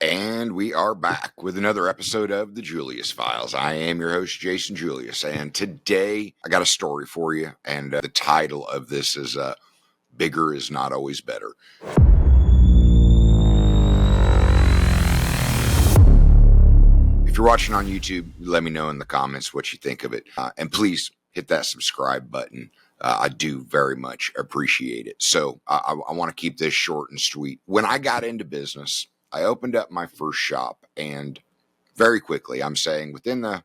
And we are back with another episode of the Julius Files. I am your host, Jasan Julius, and today I got a story for you, and the title of this is Bigger is Not Always Better. If you're watching on YouTube, let me know in the comments what you think of it, and please hit that subscribe button. I do very much appreciate it. So I want to keep this short and sweet. When I got into business, I opened up my first shop, and very quickly, I'm saying within the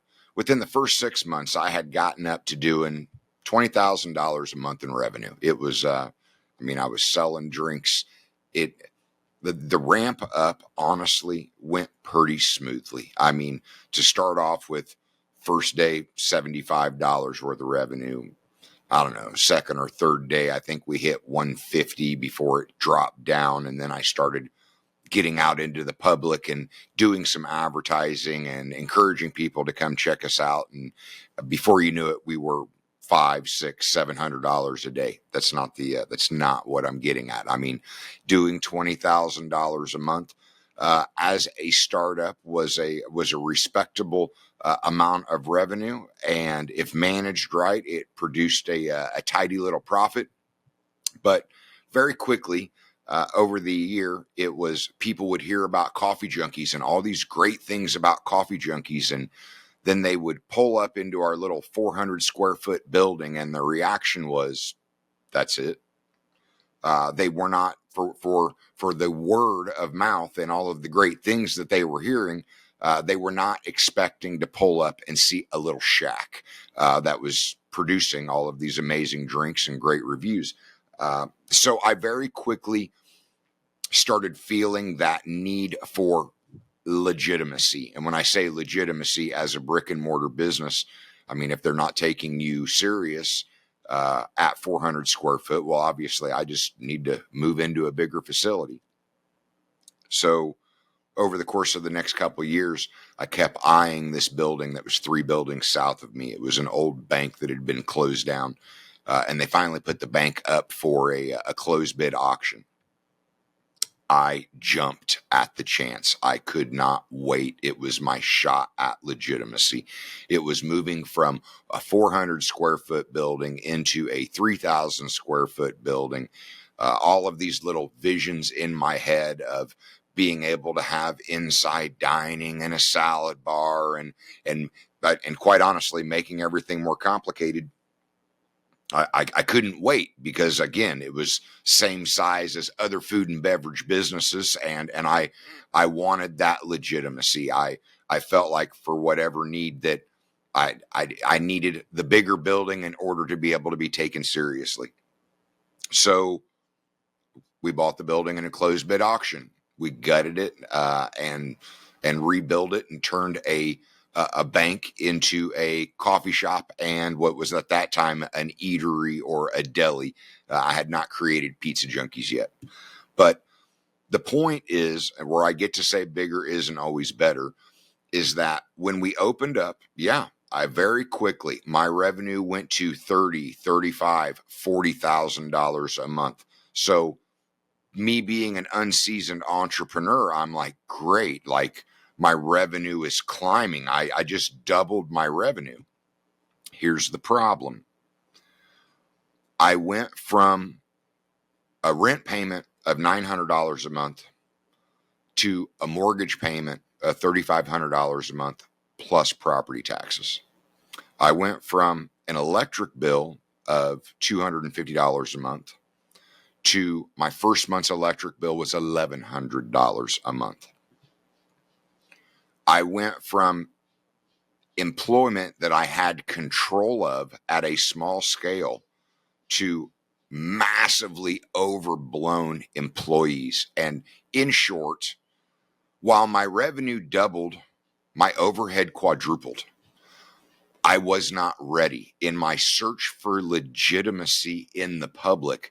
first 6 months, I had gotten up to doing $20,000 a month in revenue. It was, I was selling drinks. The ramp up honestly went pretty smoothly. I mean, to start off with, first day $75 worth of revenue. I don't know, second or third day, I think we hit 150 before it dropped down, and then I started getting out into the public and doing some advertising and encouraging people to come check us out. And before you knew it, we were $500, $600, $700 a day. That's not what I'm getting at. I mean, doing $20,000 a month as a startup was a respectable amount of revenue, and if managed right, it produced a tidy little profit. But very quickly, over the year, it was people would hear about coffee junkies and all these great things about coffee junkies, and then they would pull up into our little 400 square foot building, and the reaction was, "That's it." They were not for the word of mouth and all of the great things that they were hearing. They were not expecting to pull up and see a little shack that was producing all of these amazing drinks and great reviews. So I very quickly started feeling that need for legitimacy. And when I say legitimacy as a brick and mortar business, I mean, if they're not taking you serious at 400 square foot, well, obviously I just need to move into a bigger facility. So over the course of the next couple of years, I kept eyeing this building that was 3 buildings south of me. It was an old bank that had been closed down. And they finally put the bank up for a closed bid auction. I jumped at the chance. I could not wait. It was my shot at legitimacy. It was moving from a 400 square foot building into a 3,000 square foot building. All of these little visions in my head of being able to have inside dining and a salad bar and quite honestly, making everything more complicated. I couldn't wait because, again, it was same size as other food and beverage businesses, and I wanted that legitimacy. I felt like for whatever need that I needed the bigger building in order to be able to be taken seriously. So we bought the building in a closed bid auction. We gutted it and rebuilt it and turned a bank into a coffee shop and what was at that time an eatery or a deli. I had not created Pizza Junkies yet. But the point is, where I get to say bigger isn't always better, is that when we opened up, I very quickly, my revenue went to $30,000, $35,000, $40,000 a month. So me being an unseasoned entrepreneur, I'm like, great, like, my revenue is climbing. I just doubled my revenue. Here's the problem. I went from a rent payment of $900 a month to a mortgage payment of $3,500 a month plus property taxes. I went from an electric bill of $250 a month to my first month's electric bill was $1,100 a month. I went from employment that I had control of at a small scale to massively overblown employees. And in short, while my revenue doubled, my overhead quadrupled. I was not ready. In my search for legitimacy in the public,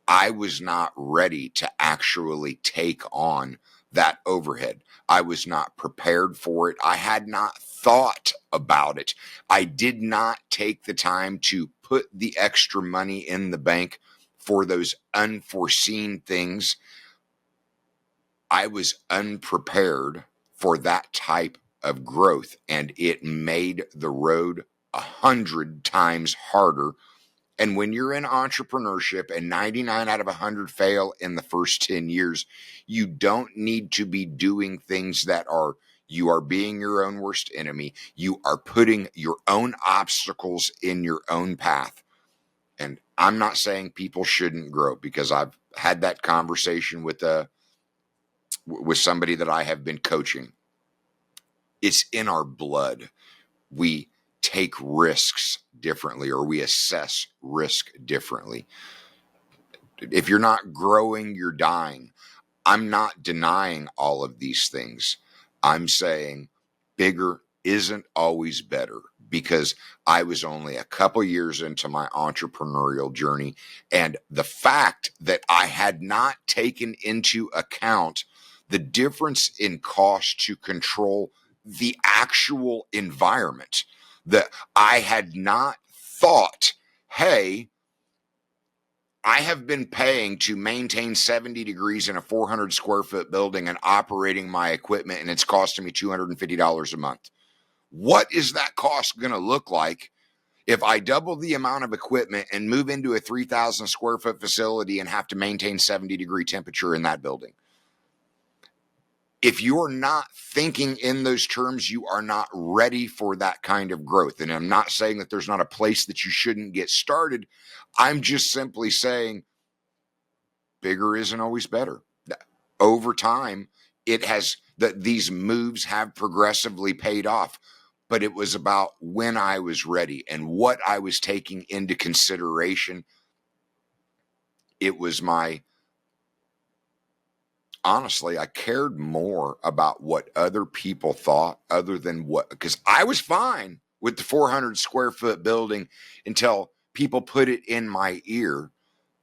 I was not ready to actually take on that overhead. I was not prepared for it. I had not thought about it. I did not take the time to put the extra money in the bank for those unforeseen things. I was unprepared for that type of growth, and it made the road 100 times harder. And when you're in entrepreneurship and 99 out of 100 fail in the first 10 years, you don't need to be doing things that you are being your own worst enemy. You are putting your own obstacles in your own path. And I'm not saying people shouldn't grow, because I've had that conversation with somebody that I have been coaching. It's in our blood. We take risks differently, or we assess risk differently. If you're not growing, you're dying. I'm not denying all of these things. I'm saying bigger isn't always better, because I was only a couple years into my entrepreneurial journey, and the fact that I had not taken into account the difference in cost to control the actual environment, that I had not thought, hey, I have been paying to maintain 70 degrees in a 400 square foot building and operating my equipment, and it's costing me $250 a month. What is that cost going to look like if I double the amount of equipment and move into a 3,000 square foot facility and have to maintain 70-degree temperature in that building? If you're not thinking in those terms, you are not ready for that kind of growth. And I'm not saying that there's not a place that you shouldn't get started. I'm just simply saying bigger isn't always better. Over time, these moves have progressively paid off, but it was about when I was ready and what I was taking into consideration. It was honestly, I cared more about what other people thought, because I was fine with the 400 square foot building until people put it in my ear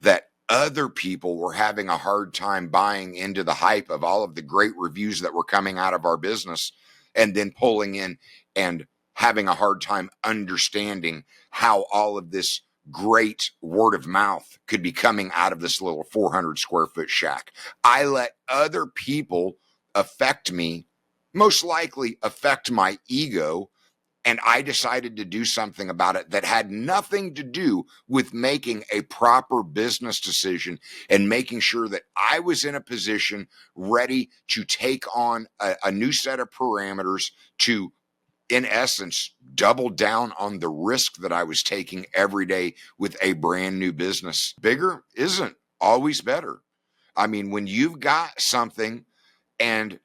that other people were having a hard time buying into the hype of all of the great reviews that were coming out of our business, and then pulling in and having a hard time understanding how all of this great word of mouth could be coming out of this little 400 square foot shack. I let other people affect me, most likely affect my ego, and I decided to do something about it that had nothing to do with making a proper business decision and making sure that I was in a position ready to take on a new set of parameters to, in essence, double down on the risk that I was taking every day with a brand new business. Bigger isn't always better. I mean, when you've got something and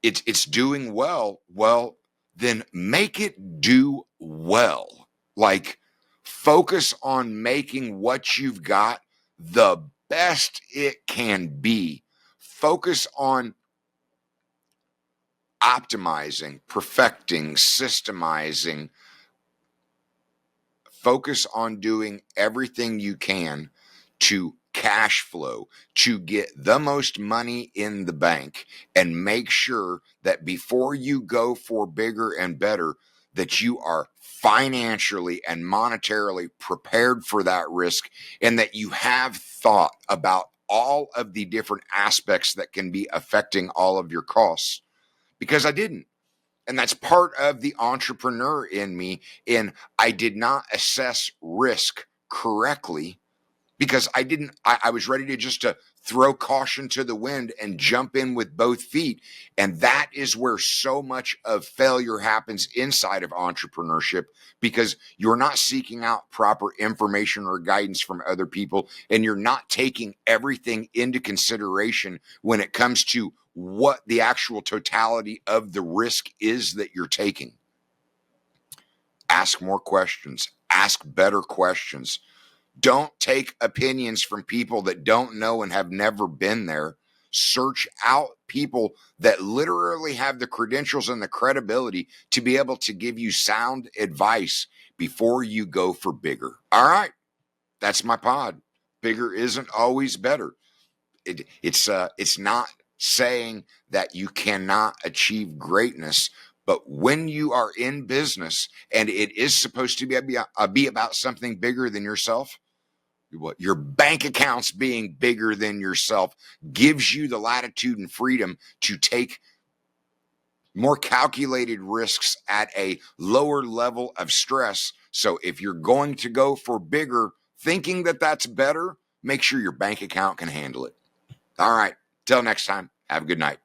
it's doing well, then make it do well. Like, focus on making what you've got the best it can be. Focus on optimizing, perfecting, systemizing. Focus on doing everything you can to cash flow, to get the most money in the bank, and make sure that before you go for bigger and better, that you are financially and monetarily prepared for that risk, and that you have thought about all of the different aspects that can be affecting all of your costs. Because I didn't. And that's part of the entrepreneur in me. I did not assess risk correctly, because I was ready to throw caution to the wind and jump in with both feet. And that is where so much of failure happens inside of entrepreneurship, because you're not seeking out proper information or guidance from other people, and you're not taking everything into consideration when it comes to what the actual totality of the risk is that you're taking. Ask more questions. Ask better questions. Don't take opinions from people that don't know and have never been there. Search out people that literally have the credentials and the credibility to be able to give you sound advice before you go for bigger. All right, that's my pod. Bigger isn't always better. It's not saying that you cannot achieve greatness, but when you are in business and it is supposed to be about something bigger than yourself, your bank accounts being bigger than yourself gives you the latitude and freedom to take more calculated risks at a lower level of stress. So if you're going to go for bigger, thinking that that's better, make sure your bank account can handle it. All right. Till next time, have a good night.